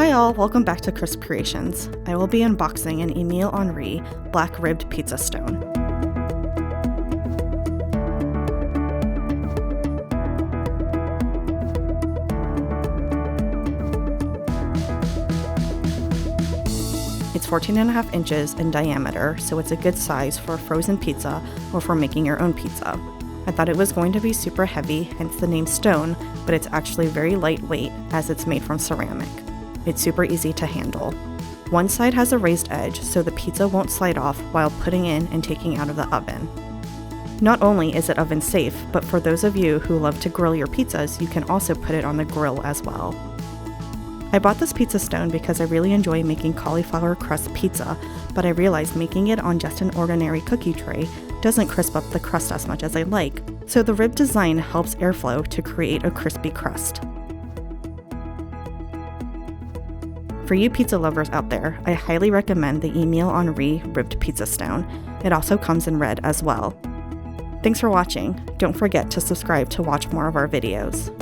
Hi all, welcome back to Crisp Creations. I will be unboxing an Emile Henri black ribbed pizza stone. It's 14.5 inches in diameter, so it's a good size for a frozen pizza or for making your own pizza. I thought it was going to be super heavy, hence the name stone, but it's actually very lightweight as it's made from ceramic. It's super easy to handle. One side has a raised edge so the pizza won't slide off while putting in and taking out of the oven. Not only is it oven safe, but for those of you who love to grill your pizzas, you can also put it on the grill as well. I bought this pizza stone because I really enjoy making cauliflower crust pizza, but I realized making it on just an ordinary cookie tray doesn't crisp up the crust as much as I like, so the rib design helps airflow to create a crispy crust. For you pizza lovers out there, I highly recommend the Emile Henri ribbed pizza stone. It also comes in red as well. Thanks for watching. Don't forget to subscribe to watch more of our videos.